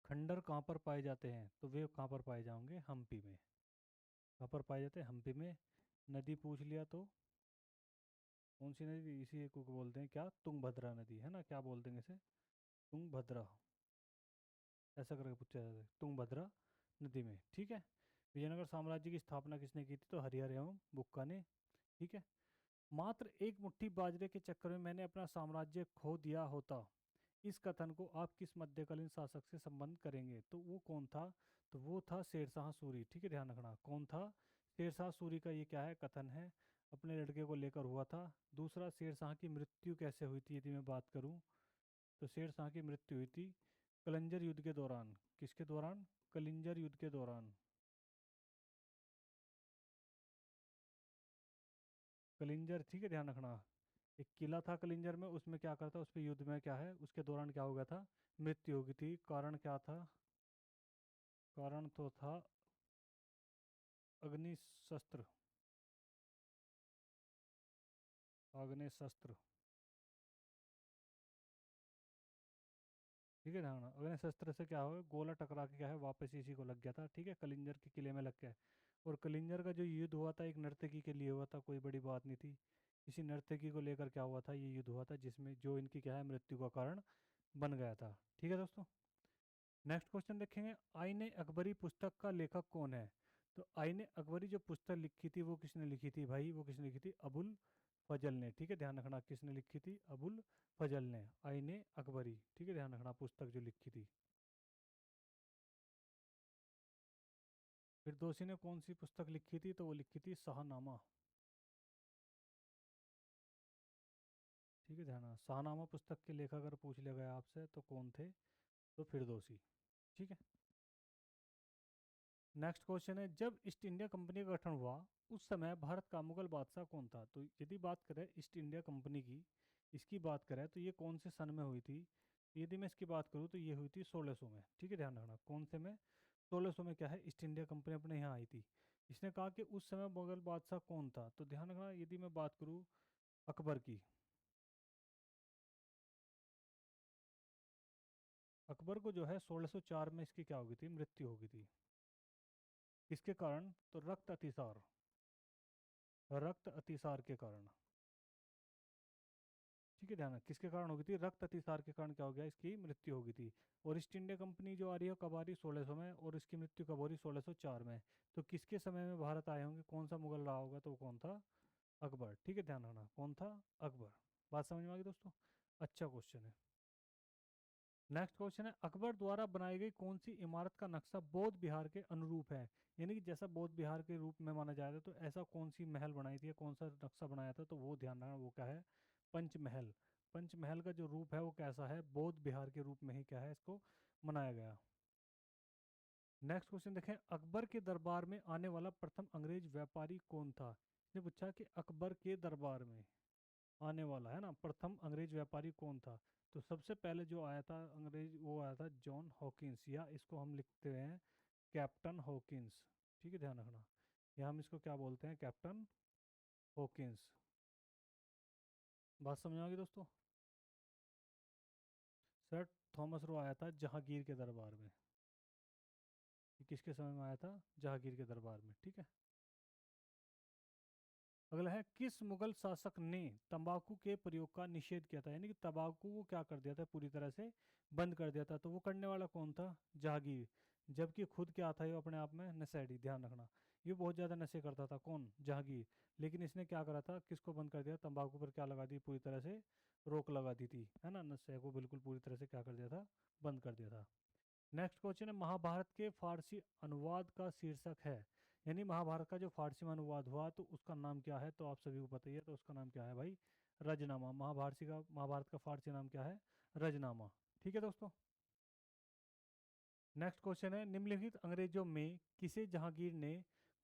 खंडर कहाँ पर पाए जाते हैं? तो वे कहाँ पर पाए जाएंगे? हम्पी में। कहाँ पर पाए जाते हैं? हम्पी में। नदी पूछ लिया तो कौन सी नदी? इसी को बोलते हैं क्या? तुंगभद्रा नदी, है ना। क्या बोलते हैं इसे? तुंगभद्रा, ऐसा करके पूछा जाता है, तुंगभद्रा नदी में। ठीक है। विजयनगर साम्राज्य की स्थापना किसने की थी? तो हरिहर एवं बुक्का ने। ठीक है। मात्र एक मुट्ठी बाजरे के चक्कर में मैंने अपना साम्राज्य खो दिया होता, इस कथन को आप किस मध्यकालीन शासक से संबंध करेंगे? तो वो कौन था? तो वो था शेरशाह सूरी। ठीक है, ध्यान रखना, कौन था? शेरशाह सूरी का ये क्या है? कथन है, अपने लड़के को लेकर हुआ था। दूसरा, शेरशाह की मृत्यु कैसे हुई थी यदि मैं बात करूं, तो शेरशाह की मृत्यु हुई थी कलिंजर युद्ध के दौरान। किसके दौरान? कलिंजर युद्ध के दौरान। कलिंजर, ठीक है ध्यान रखना। एक किला था कलिंजर में, उसमें क्या करता, उस पर युद्ध में क्या है, उसके दौरान क्या हो गया था? मृत्यु हो गई थी। कारण क्या था? कारण तो था अग्नि शस्त्र, आग्नेय शस्त्र। ठीक है ध्यान रखना, अग्नि शस्त्र से क्या हो, गोला टकरा के क्या है, वापस इसी को लग गया था। ठीक है, कलिंजर के किले में लग गया। और कलिंजर का जो युद्ध हुआ था, एक नर्तकी के लिए हुआ था, कोई बड़ी बात नहीं थी। इसी नर्तकी को लेकर क्या हुआ था, ये युद्ध हुआ था, जिसमें जो इनकी क्या है, मृत्यु का कारण बन गया था। ठीक है दोस्तों, नेक्स्ट क्वेश्चन देखेंगे। आईने अकबरी पुस्तक का लेखक कौन है? तो आईने अकबरी जो पुस्तक लिखी थी वो किसने लिखी थी भाई? वो किसने लिखी थी? अबुल फजल ने। ठीक है, ध्यान रखना, किसने लिखी थी? अबुल फजल ने, आईने अकबरी। ठीक है, ध्यान रखना, पुस्तक जो लिखी थी। फिरदौसी ने कौन सी पुस्तक लिखी थी? तो वो लिखी थी शाहनामा। ठीक है, ध्यान रखना, शाहनामा पुस्तक के लेखक अगर पूछ लिया गया आपसे तो कौन थे? तो फिरदौसी। ठीक है। नेक्स्ट क्वेश्चन है, जब ईस्ट इंडिया कंपनी का गठन हुआ उस समय भारत का मुगल बादशाह कौन था? तो यदि बात करें ईस्ट इंडिया कंपनी की, इसकी बात करें तो ये कौन से सन में हुई थी? यदि मैं इसकी बात करूँ तो ये हुई थी 1600 में। ठीक है, ध्यान रखना कौन से में, 1600 में क्या है ईस्ट इंडिया कंपनी अपने यहाँ आई थी। इसने कहा कि उस समय मुगल बादशाह कौन था, तो ध्यान रखना यदि मैं बात करूँ अकबर की, अकबर को जो है 1604 में इसकी क्या हो गई थी, मृत्यु हो गई थी। किसके कारण? तो रक्त अतिसार, रक्त अतिसार के कारण। ठीक है, ध्यान रख किसके कारण हो गई थी, रक्त अतिसार के कारण क्या हो गया, इसकी मृत्यु हो गई थी। और ईस्ट इंडिया कंपनी जो आ रही है कब आ रही है, 1600 में, और इसकी मृत्यु कब हो रही, 1604 में। तो किसके समय में भारत आए होंगे, कौन सा मुगल रहा होगा, तो वो कौन था, अकबर। ठीक है, ध्यान रखना कौन था, अकबर। बात समझ में आ गई दोस्तों? अच्छा क्वेश्चन है। नेक्स्ट क्वेश्चन है, अकबर द्वारा बनाई गई कौन सी इमारत का नक्शा बौद्ध विहार के अनुरूप है? यानी कि जैसा बौद्ध विहार के रूप में माना जाता है, तो ऐसा कौन सी महल बनाई थी या कौन सा नक्शा बनाया था, तो वो ध्यान रखना वो क्या है, पंचमहल। पंचमहल का जो रूप है वो कैसा है, बौद्ध विहार के रूप में ही क्या है इसको बनाया गया। नेक्स्ट क्वेश्चन देखें, अकबर के दरबार में आने वाला प्रथम अंग्रेज व्यापारी कौन था? इसने पूछा कि अकबर के दरबार में आने वाला है ना प्रथम अंग्रेज व्यापारी कौन था? तो सबसे पहले जो आया था अंग्रेज वो आया था जॉन हॉकिंस, या इसको हम लिखते हैं कैप्टन हॉकिंस। ठीक है, ध्यान रखना, या हम इसको क्या बोलते हैं, कैप्टन हॉकिंस। बात समझ आ गई दोस्तों? सर थॉमस रो आया था जहांगीर के दरबार में। ये किसके समय में आया था, जहांगीर के दरबार में। ठीक है। अगला है, किस मुगल शासक ने तंबाकू के प्रयोग का निषेध किया था? यानी कि तंबाकू को क्या कर दिया था, पूरी तरह से बंद कर दिया था। तो वो करने वाला कौन था, जहांगीर। जबकि खुद क्या था, ये अपने आप में नशेड़ी। ध्यान रखना, ये बहुत ज़्यादा नशे करता था, कौन, जहांगीर। लेकिन इसने क्या करा था, किसको बंद कर दिया, तंबाकू पर क्या लगा दी, पूरी तरह से रोक लगा दी थी, है ना, नशे को बिल्कुल पूरी तरह से क्या कर दिया था, बंद कर दिया था। नेक्स्ट क्वेश्चन है, महाभारत के फारसी अनुवाद का शीर्षक है, यानी महाभारत का जो फारसी में अनुवाद हुआ तो उसका नाम क्या है? तो आप सभी को पता ही है, तो उसका नाम क्या है भाई, रजनामा। महाभारत का फारसी नाम क्या है, रजनामा। ठीक है दोस्तों। नेक्स्ट क्वेश्चन है, निम्नलिखित अंग्रेजों में किसे जहांगीर ने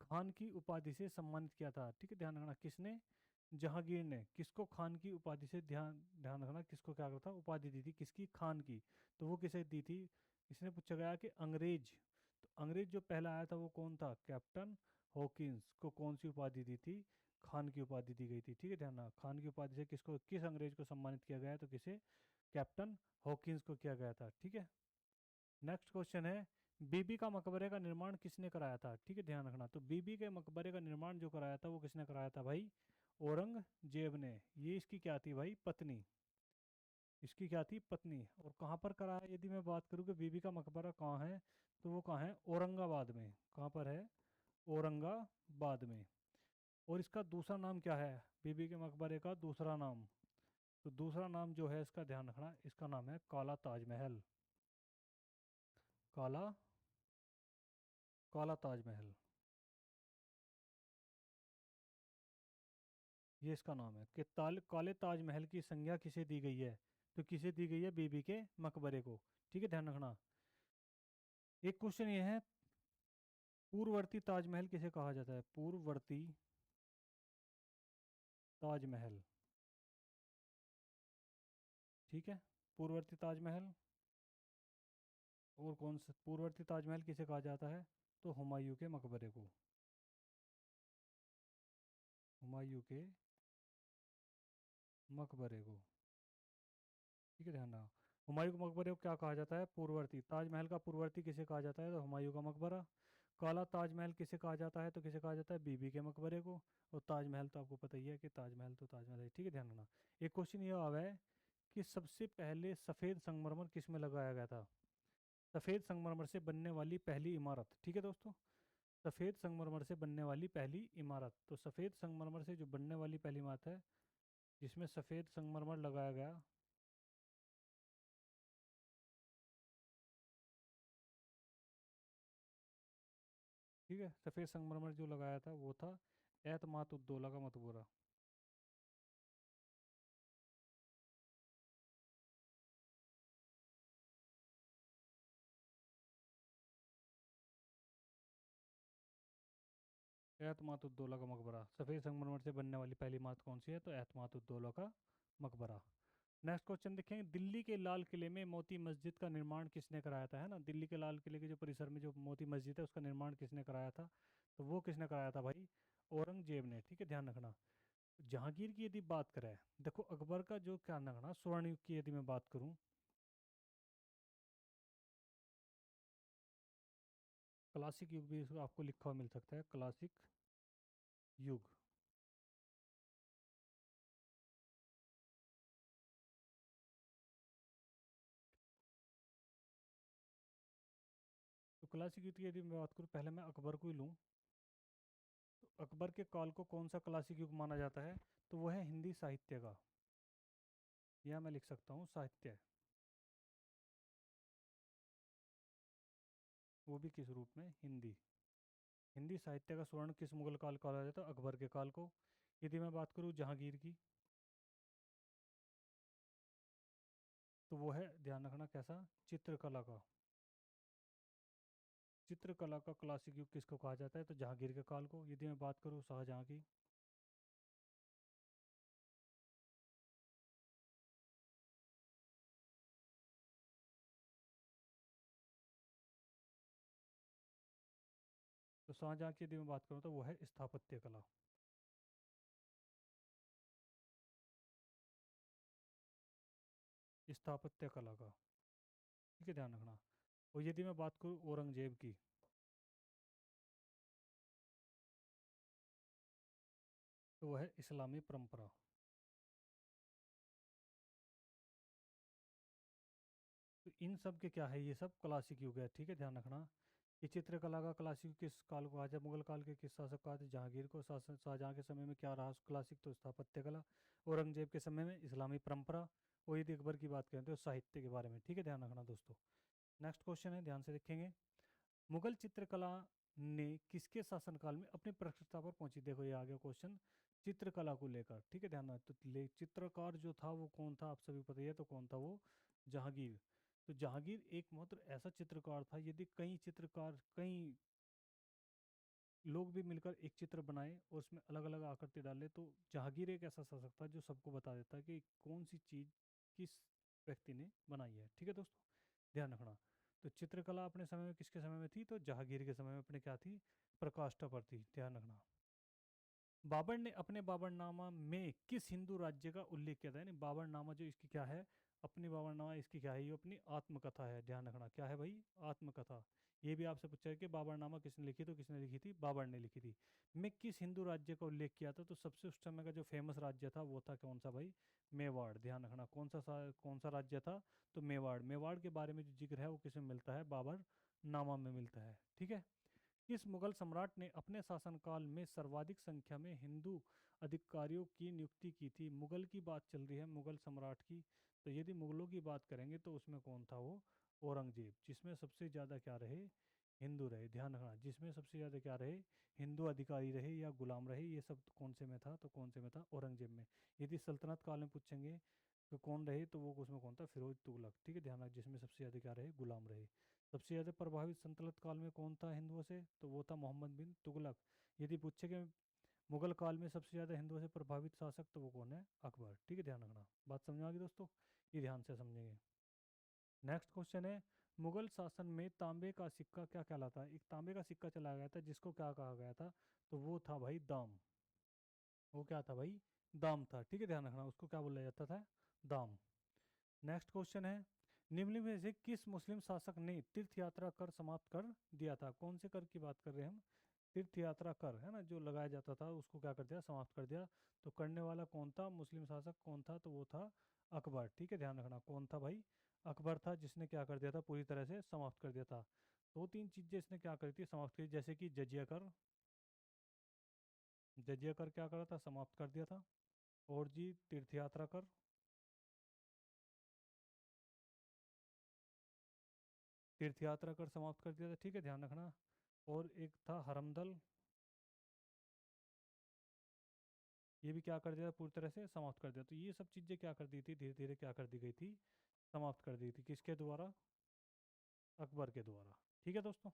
खान की उपाधि से सम्मानित किया था? ठीक है, ध्यान रखना किसने, जहांगीर ने किसको खान की उपाधि से, ध्यान ध्यान रखना किसको क्या करता, उपाधि दी थी, किसकी, खान की। तो वो किसे दी थी? इसने पूछा गया कि अंग्रेज, तो अंग्रेज जो पहला आया था वो कौन था, कैप्टन हॉकिंस को कौन सी उपाधि दी थी, खान की उपाधि दी गई थी। ठीक है, ध्यान रखना खान की उपाधि से किसको, किस अंग्रेज को सम्मानित किया गया है, तो किसे, कैप्टन हॉकिंस को किया गया था। ठीक है। नेक्स्ट क्वेश्चन है, बीबी का मकबरे का निर्माण किसने कराया था? ठीक है, ध्यान रखना, तो बीबी के मकबरे का निर्माण जो कराया था वो किसने कराया था भाई, औरंगजेब ने। ये इसकी क्या थी भाई, पत्नी, इसकी क्या थी, पत्नी। और कहाँ पर कराया, यदि मैं बात करूँ कि बीबी का मकबरा कहाँ है, तो वो कहाँ है, औरंगाबाद में। कहाँ पर है, औरंगाबाद में। और इसका दूसरा नाम क्या है, बीबी के मकबरे का दूसरा नाम? तो दूसरा नाम जो है इसका, ध्यान रखना, इसका नाम है काला ताजमहल। काला, काला ताजमहल, ये इसका नाम है। कि काले ताजमहल की संज्ञा किसे दी गई है? तो किसे दी गई है, बीबी के मकबरे को। ठीक है, ध्यान रखना। एक क्वेश्चन ये है, पूर्ववर्ती ताजमहल किसे कहा जाता है, पूर्ववर्ती ताजमहल। ठीक है, पूर्ववर्ती ताजमहल। और कौन सा पूर्ववर्ती ताजमहल किसे कहा जाता है, तो हुमायूं के मकबरे को, हुमायूं के मकबरे को। ठीक है, ध्यान रखना, हुमायूं के मकबरे को क्या कहा जाता है, पूर्ववर्ती। ताजमहल का पूर्ववर्ती किसे कहा जाता है, तो हुमायूं का मकबरा। काला ताजमहल किसे कहा जाता है, तो किसे कहा जाता है, बीबी के मकबरे को। और ताजमहल तो आपको पता ही है कि ताजमहल तो ताजमहल है। ठीक है, ध्यान रखना। एक क्वेश्चन ये आवा है कि सबसे पहले सफ़ेद संगमरमर किस में लगाया गया था? सफ़ेद संगमरमर से बनने वाली पहली इमारत। ठीक है दोस्तों, सफ़ेद संगमरमर से बनने वाली पहली इमारत, तो सफ़ेद संगमरमर से जो बनने वाली पहली इमारत है जिसमें सफ़ेद संगमरमर लगाया गया, ठीक है, सफ़ेद संगमरमर जो लगाया था वो था एतमाद उद्दौला का मकबरा। एतमातुद्दौला का मकबरा। सफ़ेद संगमरमर से बनने वाली पहली इमारत कौन सी है? तो एतमातुद्दौला का मकबरा। नेक्स्ट क्वेश्चन देखेंगे, दिल्ली के लाल किले में मोती मस्जिद का निर्माण किसने कराया था? है ना, दिल्ली के लाल किले के जो परिसर में जो मोती मस्जिद है उसका निर्माण किसने कराया था? तो वो किसने कराया था भाई? औरंगजेब ने। ठीक है, ध्यान रखना। जहांगीर की यदि बात करें, देखो अकबर का जो क्या रखना, स्वर्ण युग की यदि मैं बात करूं, क्लासिक युग भी इसको आपको लिखा हुआ मिल सकता है, क्लासिक युग। तो क्लासिक युग की यदि मैं बात करूं, पहले मैं अकबर को ही लूं। तो अकबर के काल को कौन सा क्लासिक युग माना जाता है? तो वो है हिंदी साहित्य का, या मैं लिख सकता हूँ साहित्य। वो भी किस रूप में? हिंदी। हिंदी साहित्य का स्वर्ण किस मुगल काल को कहा जाता है? अकबर के काल को। यदि मैं बात करूँ जहांगीर की, तो वो है, ध्यान रखना कैसा, चित्रकला का। चित्रकला का क्लासिक युग किसको कहा जाता है? तो जहांगीर के काल को। यदि मैं बात करूँ शाहजहां की, तो शाहजहां की यदि मैं बात करूँ तो वो है स्थापत्य कला। स्थापत्य कला का। ठीक है, ध्यान रखना। और यदि मैं बात करूँ औरंगजेब की, तो वो है इस्लामी परंपरा। तो इन सब के क्या है, ये सब क्लासिक युग है। ठीक है, ध्यान रखना। ये चित्रकला का क्लासिक युग किस काल को कहा जाए? मुगल काल के किस शासक कहा जाए? जहांगीर को। शाहजहां के समय में क्या रहा क्लासिक? तो स्थापत्य कला। औरंगजेब के समय में इस्लामी परंपरा। और यदि अकबर की बात करें तो साहित्य के बारे में। ठीक है, ध्यान रखना दोस्तों। नेक्स्ट क्वेश्चन है, ध्यान से देखेंगे। मुगल चित्रकला ने किसके शासनकाल में अपनी प्रखरता पर पहुंची? देखो ये आ गया क्वेश्चन चित्रकला को लेकर। ठीक है, ध्यान रखना। तो चित्रकार जो था वो कौन था? आप सभी को पता ही है। तो कौन था वो? जहांगीर। तो जहांगीर एकमात्र ऐसा चित्रकार था, यदि कई चित्रकार, कई लोग भी मिलकर एक चित्र बनाए और उसमें अलग अलग आकृति डाले, तो जहांगीर एक ऐसा शासक था जो सबको बता देता है कि कौन सी चीज़ किस व्यक्ति ने बनाई है। ठीक है दोस्तों, ध्यान रखना। तो चित्रकला अपने समय में किसके समय में थी? तो जहांगीर के समय में अपने क्या थी? प्रकाष्ठा पर थी। ध्यान रखना। बाबर ने अपने बाबरनामा में किस हिंदू राज्य का उल्लेख किया था? यानी बाबरनामा जो इसकी क्या है, अपनी बाबरनामा इसकी क्या है? ये अपनी आत्मकथा है। ध्यान रखना, क्या है भाई? आत्मकथा। ये भी आपसे पूछा है कि बाबरनामा किसने लिखी? तो किसने लिखी थी? बाबर ने लिखी थी। मैं किस हिंदू राज्य का उल्लेख किया था? तो सबसे उस समय का जो फेमस राज्य था वो था कौन सा भाई? मेवाड़। ध्यान रखना, कौन सा राज्य था? तो मेवाड़। मेवाड़ के बारे में जो जिक्र है वो किसमें मिलता है? बाबर नामा में मिलता है। ठीक है। किस मुगल सम्राट ने अपने शासनकाल में सर्वाधिक संख्या में हिंदू अधिकारियों की नियुक्ति की थी? मुगल की बात चल रही है, मुगल सम्राट की। तो यदि मुगलों की बात करेंगे तो उसमें कौन था? वो औरंगजेब। जिसमें सबसे ज़्यादा क्या रहे? हिंदू रहे। ध्यान रखना, जिसमें सबसे ज़्यादा क्या रहे? हिंदू अधिकारी रहे या गुलाम रहे। ये सब कौन से में था? तो कौन से में था? औरंगजेब में। यदि सल्तनत काल में पूछेंगे तो कौन रहे? तो वो उसमें कौन था? फिरोज तुगलक। ठीक है, ध्यान रखना, जिसमें सबसे ज़्यादा क्या रहे? गुलाम रहे। सबसे ज़्यादा प्रभावित सल्तनत काल में कौन था हिंदुओं से? तो वो था मोहम्मद बिन तुगलक। यदि पूछे कि मुगल काल में सबसे ज़्यादा हिंदुओं से प्रभावित शासक, तो वो कौन है? अकबर। ठीक है, ध्यान रखना। बात समझ में आ गई दोस्तों? ये ध्यान से समझेंगे। नेक्स्ट क्वेश्चन है, मुगल शासन में तांबे का सिक्का क्या कहलाता है? एक तांबे का सिक्का चलाया गया था जिसको क्या कहा गया था? तो वो था भाई दाम। वो क्या था भाई? दाम था। ठीक है, ध्यान रखना, उसको क्या बोला जाता था? दाम। नेक्स्ट क्वेश्चन है, निम्नलिखित में से किस मुस्लिम शासक ने तीर्थ यात्रा कर समाप्त कर दिया था? कौन से कर की बात कर रहे हैं हम? तीर्थ यात्रा कर, है ना, जो लगाया जाता था उसको क्या कर दिया? समाप्त कर दिया। तो करने वाला कौन था? मुस्लिम शासक कौन था? तो वो था अकबर। ठीक है, ध्यान रखना, कौन था भाई? अकबर था, जिसने क्या कर दिया था? पूरी तरह से समाप्त कर दिया था। दो तीन चीजें इसने क्या करी थी? समाप्त करी, जैसे कि जजिया कर। जजिया कर क्या करा था? समाप्त कर दिया था। और जी तीर्थ यात्रा कर। तीर्थ यात्रा कर समाप्त कर दिया था। ठीक है, ध्यान रखना। और एक था हरमदल। ये भी क्या कर दिया था? पूरी तरह से समाप्त कर दिया। तो ये सब चीज़ें क्या कर दी थी? धीरे धीरे क्या कर दी गई थी? समाप्त कर दी थी। किसके द्वारा? अकबर के द्वारा। ठीक है दोस्तों।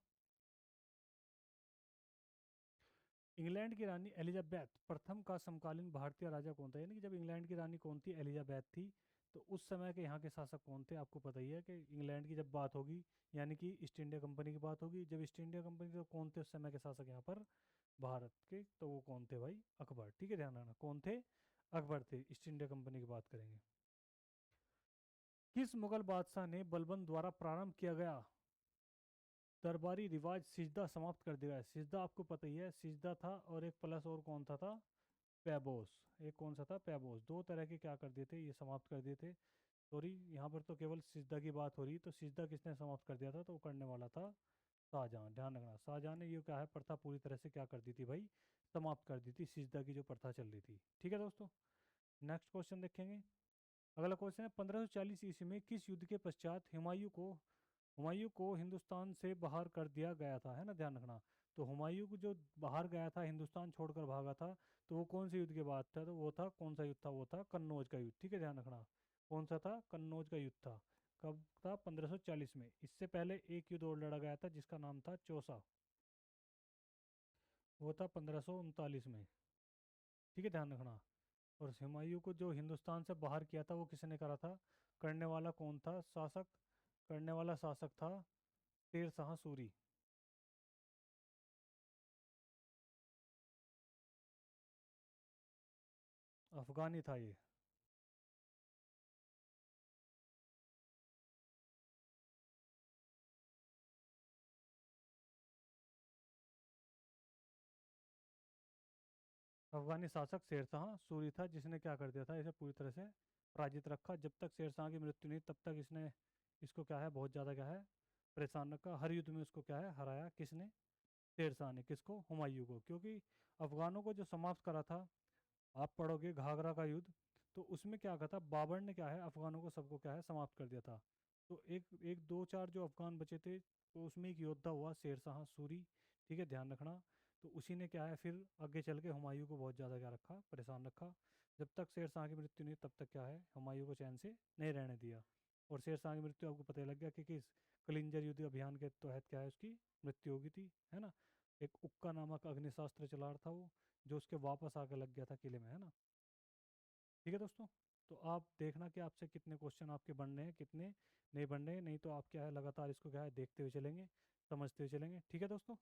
इंग्लैंड की रानी एलिजाबेथ प्रथम का समकालीन भारतीय राजा कौन था? यानी कि जब इंग्लैंड की रानी कौन थी? एलिजाबेथ थी। तो उस समय के यहाँ के शासक कौन थे? आपको पता ही है कि इंग्लैंड की जब बात होगी, यानी कि ईस्ट इंडिया कंपनी की बात होगी। जब ईस्ट इंडिया कंपनी, तो कौन थे उस समय के शासक यहाँ पर भारत के? तो वो कौन थे भाई? अकबर। ठीक है, ध्यान रखना कौन थे? अकबर थे। ईस्ट इंडिया कंपनी की बात करेंगे। किस मुगल बादशाह ने बलबन द्वारा प्रारंभ किया गया दरबारी रिवाज सिजदा समाप्त कर दिया है? सिजदा आपको पता ही है, सिजदा था और एक प्लस और कौन था पैबोस। एक कौन सा था? पैबोस। दो तरह के क्या कर दिए थे? ये समाप्त कर दिए थे। सॉरी, यहाँ पर तो केवल सिजदा की बात हो रही है। तो सिजदा किसने समाप्त कर दिया था? तो वो करने वाला था शाहजहां। ध्यान रखना, शाहजहां ने ये क्या है प्रथा पूरी तरह से क्या कर दी थी भाई? समाप्त कर दी थी, सिजदा की जो प्रथा चल रही थी। ठीक है दोस्तों, नेक्स्ट क्वेश्चन देखेंगे। अगला क्वेश्चन है, 1540 ईस्वी में किस युद्ध के पश्चात हुमायूं को हिंदुस्तान से बाहर कर दिया गया था? है ना, ध्यान रखना। तो हुमायूं को जो बाहर गया था, हिंदुस्तान छोड़कर भागा था, तो वो कौन से युद्ध के बाद था? तो वो था, कौन सा युद्ध था? वो था कन्नौज का युद्ध। ठीक है, ध्यान रखना। कौन सा था? कन्नौज का युद्ध था। कब था? 1540 में। इससे पहले एक युद्ध और लड़ा गया था जिसका नाम था चौसा। वो था 1539 में। ठीक है, ध्यान रखना। और हुमायूं को जो हिंदुस्तान से बाहर किया था वो किसने करा था? करने वाला कौन था शासक? करने वाला शासक था शेर शाह सूरी। अफगानी था ये। अफगानी शासक शेर शाह सूरी था, जिसने क्या कर दिया था? इसे पूरी तरह से पराजित रखा। जब तक शेर शाह की मृत्यु नहीं, तब तक इसने इसको क्या है, बहुत ज़्यादा क्या है, परेशान रखा। हर युद्ध में उसको क्या है, हराया। किसने? शेर शाह ने। किसको? हुमायूं को। क्योंकि अफगानों को जो समाप्त करा था, आप पढ़ोगे घाघरा का युद्ध, तो उसमें क्या कहा था? बाबर ने क्या है, अफगानों को सबको क्या है, समाप्त कर दिया था। तो एक एक दो चार जो अफगान बचे थे, तो उसमें एक योद्धा हुआ शेर शाह सूरी। ठीक है, ध्यान रखना। तो उसी ने क्या है, फिर आगे चल के हुमायूं को बहुत ज़्यादा क्या रखा, परेशान रखा। जब तक शेर शाह की मृत्यु नहीं, तब तक क्या है, हुमायूं को चैन से नहीं रहने दिया। और शेर शाह की मृत्यु आपको पता ही लग गया कि किस कलिंजर युद्ध अभियान के तहत क्या है, उसकी मृत्यु हो गई थी। है ना, एक उक्का नामक अग्निशास्त्र चला रहा था वो, जो उसके वापस आके लग गया था किले में। है ना। ठीक है दोस्तों, तो आप देखना कि आपसे कितने क्वेश्चन आपके बनने हैं, कितने नहीं बनने हैं। नहीं तो आप क्या है, लगातार इसको क्या है, देखते हुए चलेंगे, समझते हुए चलेंगे। ठीक है दोस्तों।